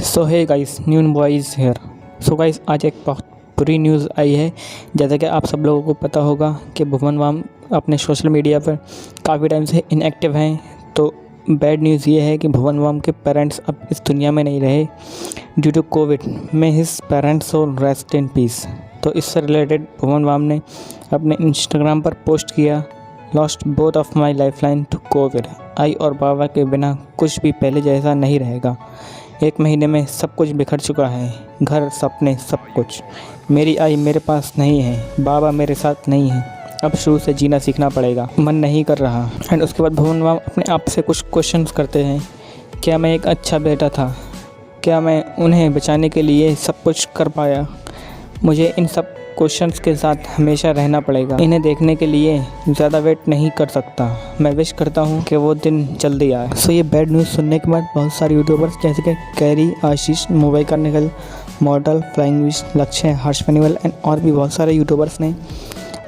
सो hi guys, new boys hair. So guys, आज एक बहुत बुरी न्यूज़ आई है। जैसा कि आप सब लोगों को पता होगा कि भुवन बाम अपने सोशल मीडिया पर काफ़ी टाइम से इनएक्टिव हैं। तो बैड न्यूज़ ये है कि भुवन बाम के पेरेंट्स अब इस दुनिया में नहीं रहे ड्यू टू कोविड। में हिज पेरेंट्स और रेस्ट इन पीस। तो इससे रिलेटेड भुवन बाम ने अपने इंस्टाग्राम पर पोस्ट किया, lost both of my lifeline to Covid. आई और बाबा के बिना कुछ भी पहले जैसा नहीं रहेगा। 1 महीने में सब कुछ बिखर चुका है, घर, सपने, सब कुछ। मेरी आई मेरे पास नहीं है, बाबा मेरे साथ नहीं है। अब शुरू से जीना सीखना पड़ेगा, मन नहीं कर रहा। एंड उसके बाद भुवन बाम अपने आप से कुछ क्वेश्चंस करते हैं। क्या मैं एक अच्छा बेटा था? क्या मैं उन्हें बचाने के लिए सब कुछ कर पाया? मुझे इन सब क्वेश्चंस के साथ हमेशा रहना पड़ेगा। इन्हें देखने के लिए ज़्यादा वेट नहीं कर सकता। मैं विश करता हूँ कि वो दिन जल्दी आए। सो ये बैड न्यूज़ सुनने के बाद बहुत सारे यूट्यूबर्स जैसे कि कैरी, आशीष, मुंबई का निकल, मॉडल, फ्लाइंग विश, लक्ष्य, हर्ष फनीवाल एंड और भी बहुत सारे यूट्यूबर्स ने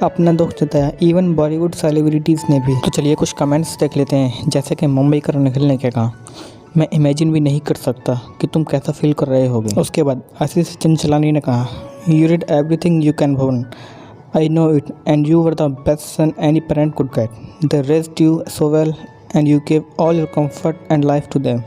अपना दुख जताया। इवन बॉलीवुड सेलिब्रिटीज़ ने भी। तो चलिए कुछ कमेंट्स देख लेते हैं। जैसे कि मुंबई का निखिल ने क्या कहा, मैं इमेजिन भी नहीं कर सकता कि तुम कैसा फील कर रहे होगे। उसके बाद आशीष चंचलानी ने कहा, You did everything you can, Bhuvan. I know it, and you were the best son any parent could get. They raised you so well, and you gave all your comfort and life to them.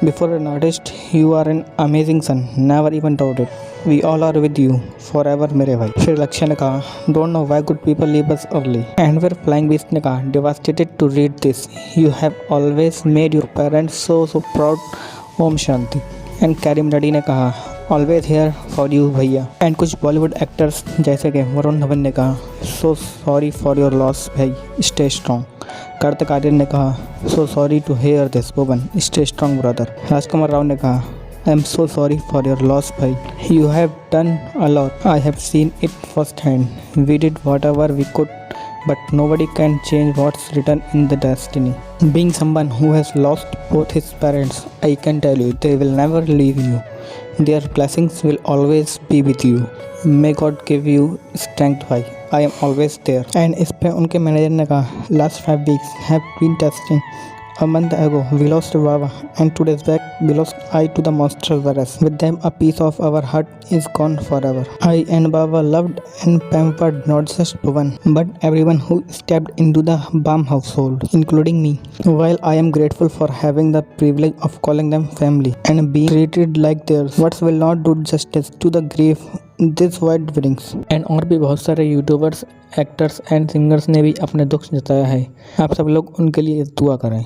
Before an artist, you are an amazing son. Never even doubt it. We all are with you forever, मेरे भाई। फिर लक्ष्य ने कहा, Don't know why good people leave us early. And फिर Flying Beast ने कहा, Devastated to read this. You have always made your parents so proud. Om Shanti. And Karim Reddy ने कहा, ऑलवेज हेयर फॉर यू भैया। एंड कुछ बॉलीवुड एक्टर्स जैसे कि वरुण धवन ने कहा, so sorry for your loss भाई, स्टे स्ट्रॉन्ग। कार्तिक आर्यन ने कहा, so sorry to hear this Bhuvan, stay strong brother. Rajkummar Rao ने कहा, I am so sorry for your loss भाई, you have done a lot, I have seen it first hand, we did whatever we could, but nobody can change what's written in the destiny. Being someone who has lost both his parents, I can tell you they will never leave you. Their blessings will always be with you. May God give you strength, bhai. I am always there. And इस पे उनके manager ने कहा, last 5 weeks have been testing. A month ago we lost Baba, and 2 days back we lost I to the monster virus. With them a piece of our heart is gone forever. I and Baba loved and pampered not just Bhuvan, but everyone who stepped into the Bam household, including me. While I am grateful for having the privilege of calling them family and being treated like theirs, words will not do justice to the grief this word brings. And और भी बहुत सारे YouTubers, actors and singers ने भी अपने दुख जताया है। आप सब लोग उनके लिए दुआ करें।